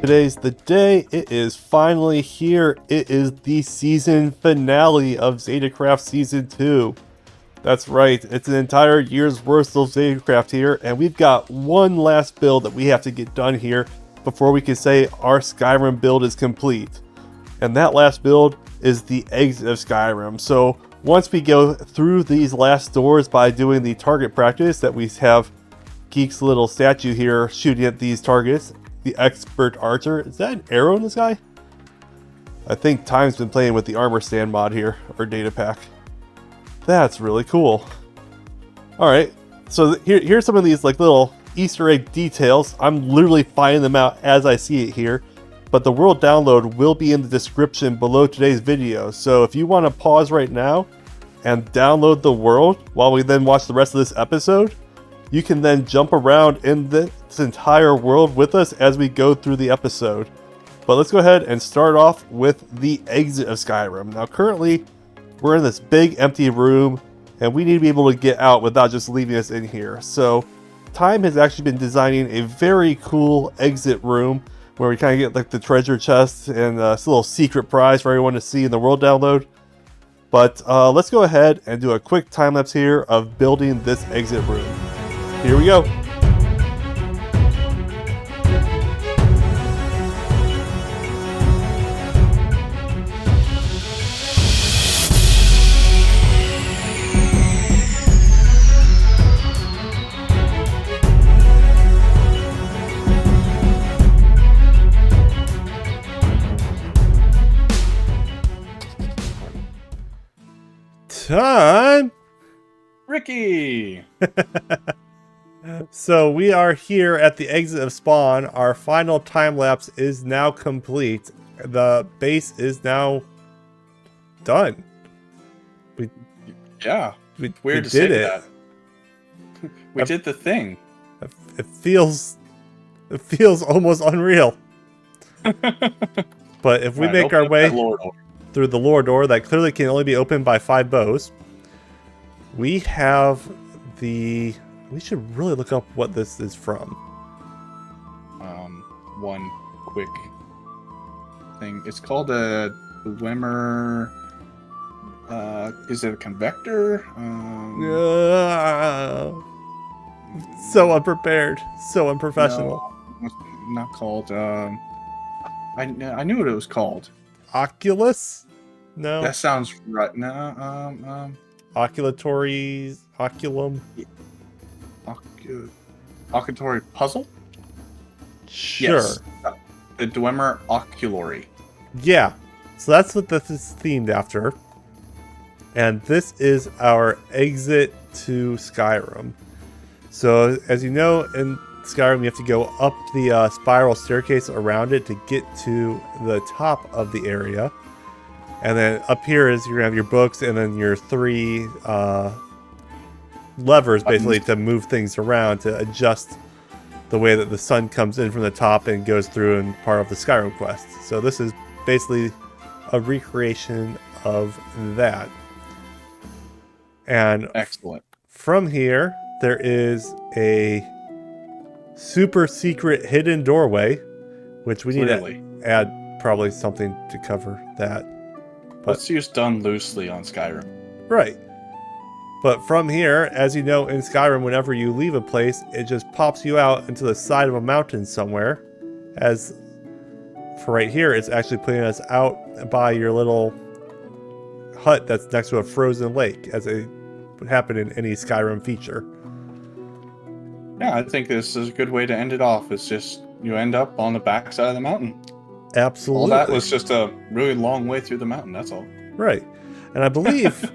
Today's the day. It is finally here. It is the season finale of ZetaCraft Season 2. That's right, it's an entire year's worth of ZetaCraft here, and we've got one last build that we have to get done here before we can say our Skyrim build is complete. And that last build is the exit of Skyrim. So once we go through these last doors by doing the target practice that we have Geek's little statue here shooting at these targets, the expert archer. Is that an arrow in the sky? I think Time's been playing with the armor stand mod here, or data pack. That's really cool. Alright, so here's some of these like little Easter egg details. I'm literally finding them out as I see it here. But the world download will be in the description below today's video. So if you want to pause right now and download the world while we then watch the rest of this episode, you can then jump around in this entire world with us as we go through the episode. But let's go ahead and start off with the exit of Skyrim. Now currently, we're in this big empty room, and we need to be able to get out without just leaving us in here. So Time has actually been designing a very cool exit room where we kind of get like the treasure chest and it's a little secret prize for everyone to see in the world download. But let's go ahead and do a quick time lapse here of building this exit room. Here we go. Time! Ricky! So we are here at the exit of spawn. Our final time lapse is now complete. The base is now done. Yeah, We weird to did say it. that. We did the thing. It feels almost unreal. But if we Right, make our open up way that lore door. through the lore door that clearly can only be opened by 5 bows, we have the... We should really look up what this is from. One quick thing. It's called a Wimmer. Is it a convector? So unprepared, so unprofessional. No, it's not called. I knew what it was called. Oculus? No. That sounds right. No. Oculatory, oculum. Oculatory puzzle? Sure. Yes. The Dwemer Oculary. Yeah. So that's what this is themed after. And this is our exit to Skyrim. So as you know, in Skyrim you have to go up the spiral staircase around it to get to the top of the area. And then up here is you're gonna have your books and then your 3 levers basically to move things around to adjust the way that the sun comes in from the top and goes through and part of the Skyrim quest. So this is basically a recreation of that. And Excellent. from here there is a super secret hidden doorway, which we need to add probably something to cover that. But Let's use done loosely on Skyrim. right. But from here, as you know, in Skyrim, whenever you leave a place, it just pops you out into the side of a mountain somewhere. As for right here, it's actually putting us out by your little hut that's next to a frozen lake, as it would happen in any Skyrim feature. Yeah, I think this is a good way to end it off. It's just you end up on the backside of the mountain. Absolutely. All that was just a really long way through the mountain, that's all. Right. And I believe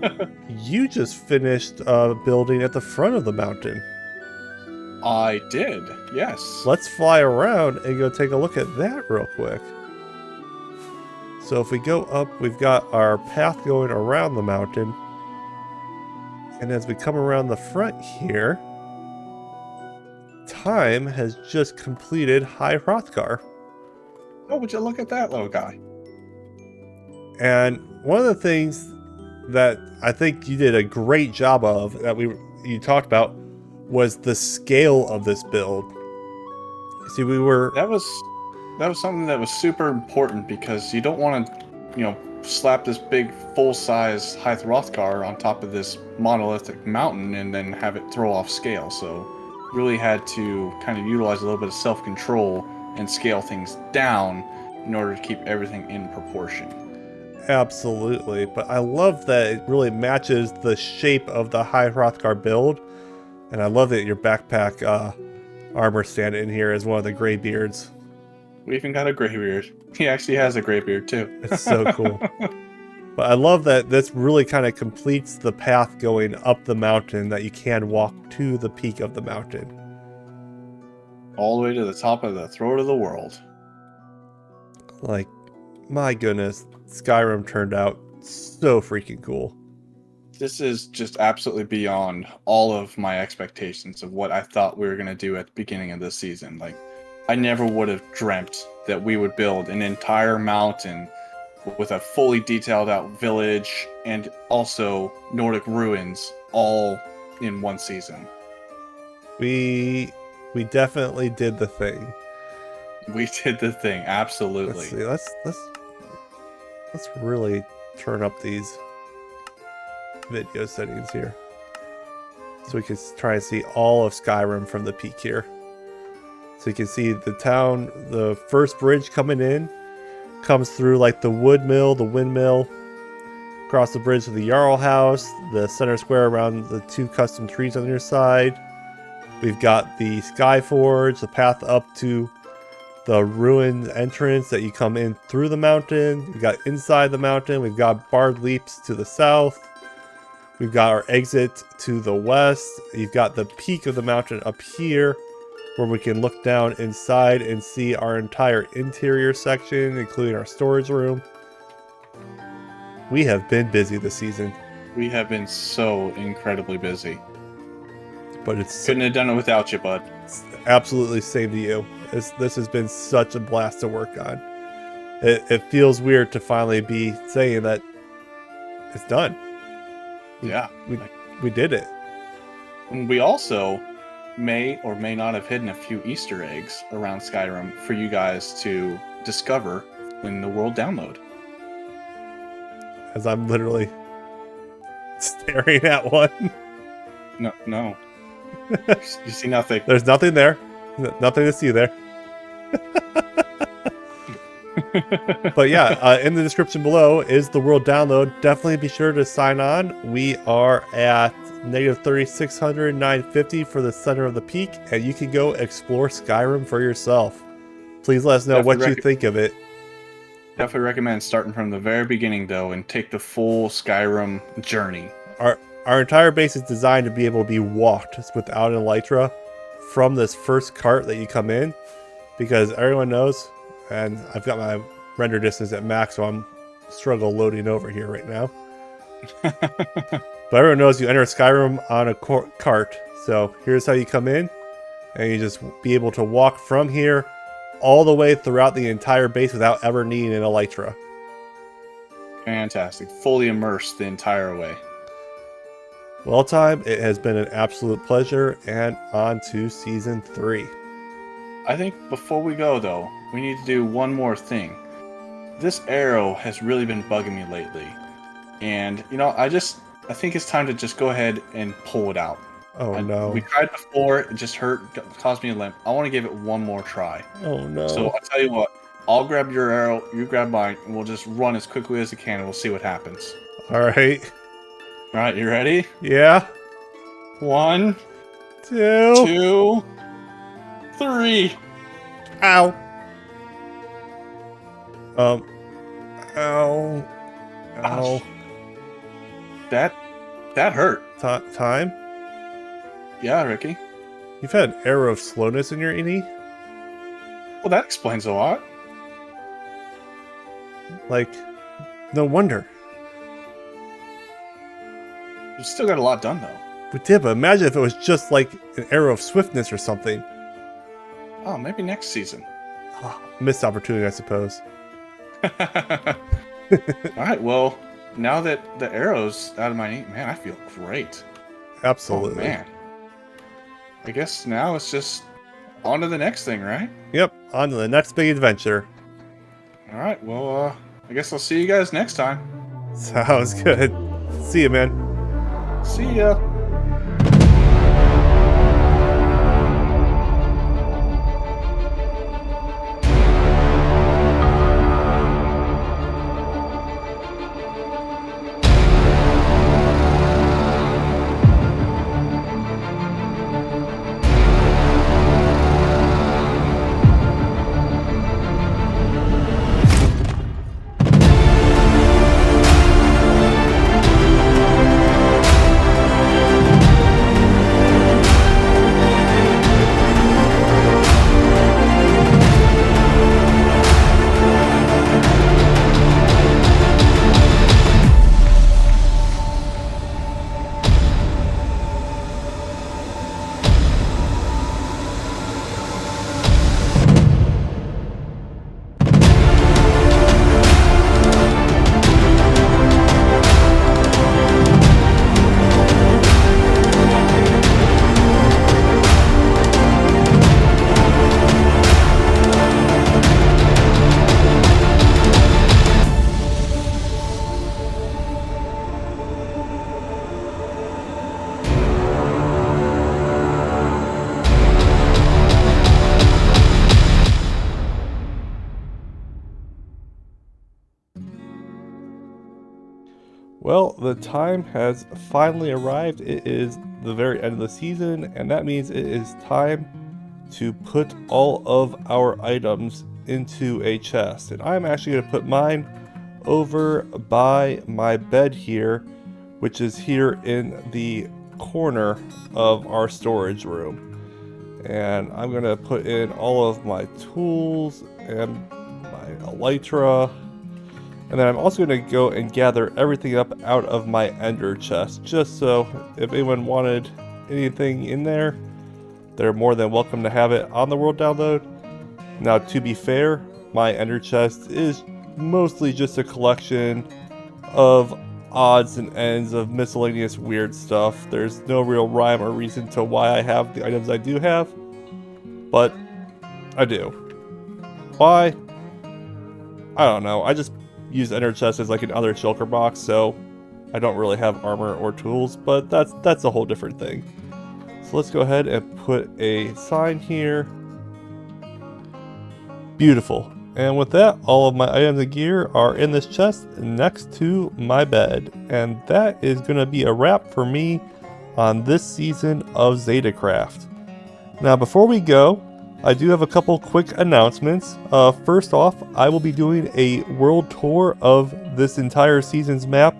you just finished building at the front of the mountain. I did, yes. Let's fly around and go take a look at that real quick. So if we go up, we've got our path going around the mountain. And as we come around the front here, Time has just completed High Hrothgar. Oh, would you look at that little guy? And one of the things that I think you did a great job of, that you talked about, was the scale of this build. See, That was that was something that was super important because you don't want to, slap this big full-size Hythe Rothgar on top of this monolithic mountain and then have it throw off scale. So really had to kind of utilize a little bit of self-control and scale things down in order to keep everything in proportion. Absolutely, but I love that it really matches the shape of the High Hrothgar build, and I love that your backpack armor stand in here is one of the Greybeards. We even got a Greybeard. He actually has a Greybeard too. It's so cool. But I love that this really kind of completes the path going up the mountain, that you can walk to the peak of the mountain. All the way to the top of the throat of the world. Like, my goodness, Skyrim turned out so freaking cool. This is just absolutely beyond all of my expectations of what I thought we were going to do at the beginning of this season. Like, I never would have dreamt that we would build an entire mountain with a fully detailed out village and also Nordic ruins all in one season. We definitely did the thing. We did the thing, absolutely. Let's see, let's really turn up these video settings here, so we can try and see all of Skyrim from the peak here. So you can see the town, the first bridge coming in, comes through like the wood mill, the windmill, across the bridge to the Jarl house, the center square around the 2 custom trees on your side. We've got the Skyforge, the path up to the ruined entrance that you come in through the mountain. We've got inside the mountain. We've got barred leaps to the south. We've got our exit to the west. You've got the peak of the mountain up here, where we can look down inside and see our entire interior section, including our storage room. We have been busy this season. We have been so incredibly busy. But it's couldn't have done it without you, bud. Absolutely, same to you. This has been such a blast to work on. It feels weird to finally be saying that it's done. Yeah. We did it. And we also may or may not have hidden a few Easter eggs around Skyrim for you guys to discover in the world download. As I'm literally staring at one. No. You see nothing. There's nothing there. Nothing to see there. But yeah, in the description below is the world download. Definitely be sure to sign on. We are at negative 3,600, 950 for the center of the peak, and you can go explore Skyrim for yourself. Please let us know what you think of it. Definitely recommend starting from the very beginning though and take the full Skyrim journey. Our entire base is designed to be able to be walked without an elytra from this first cart that you come in, because everyone knows, and I've got my render distance at max, so I'm struggle loading over here right now. But everyone knows you enter Skyrim on a cart. So here's how you come in, and you just be able to walk from here all the way throughout the entire base without ever needing an elytra. Fantastic. Fully immersed the entire way. Well, time, it has been an absolute pleasure, and on to season 3. I think before we go though, we need to do one more thing. This arrow has really been bugging me lately. And, I think it's time to just go ahead and pull it out. Oh, no. We tried before, it just hurt, caused me a limp. I want to give it one more try. Oh, no. So I'll tell you what, I'll grab your arrow, you grab mine, and we'll just run as quickly as we can, and we'll see what happens. All right. All right, you ready? Yeah. 1, 2, 2, 3. Ow. Ow. Ow. That hurt. Time? Yeah, Ricky. You've had an arrow of slowness in your innie? Well, that explains a lot. Like, no wonder. You still got a lot done, though. We did, but imagine if it was just like an arrow of swiftness or something. Oh, maybe next season. Oh, missed opportunity, I suppose. All right, well, now that the arrow's out of my knee, man, I feel great. Absolutely. Oh, man. I guess now it's just on to the next thing, right? Yep, on to the next big adventure. All right. Well, I guess I'll see you guys next time. Sounds good. See you, man. See ya. Well, the time has finally arrived. It is the very end of the season, and that means it is time to put all of our items into a chest. And I'm actually going to put mine over by my bed here, which is here in the corner of our storage room. And I'm going to put in all of my tools and my elytra. And then I'm also going to go and gather everything up out of my ender chest, just so if anyone wanted anything in there, they're more than welcome to have it on the world download. Now, to be fair, my ender chest is mostly just a collection of odds and ends of miscellaneous weird stuff. There's no real rhyme or reason to why I have the items I do have, but I do. Why? I don't know. I just use ender chest as like an other shulker box, so I don't really have armor or tools, but that's a whole different thing. So let's go ahead and put a sign here. Beautiful. And with that, all of my items and gear are in this chest next to my bed. And that is going to be a wrap for me on this season of ZetaCraft. Now, before we go, I do have a couple quick announcements. First off, I will be doing a world tour of this entire season's map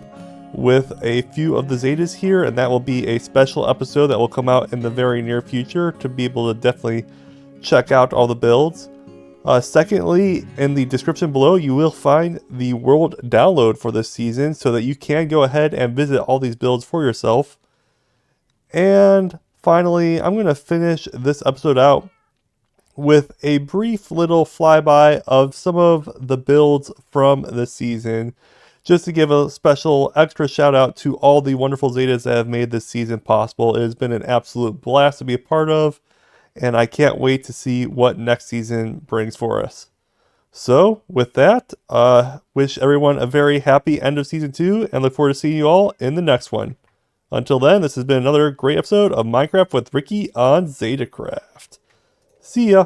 with a few of the Zetas here, and that will be a special episode that will come out in the very near future to be able to definitely check out all the builds. Secondly, in the description below, you will find the world download for this season so that you can go ahead and visit all these builds for yourself. And finally, I'm going to finish this episode out with a brief little flyby of some of the builds from this season, just to give a special extra shout out to all the wonderful Zetas that have made this season possible. It has been an absolute blast to be a part of, and I can't wait to see what next season brings for us. So with that, wish everyone a very happy end of season 2 and look forward to seeing you all in the next one. Until then, this has been another great episode of Minecraft with Ricky on ZetaCraft. See ya!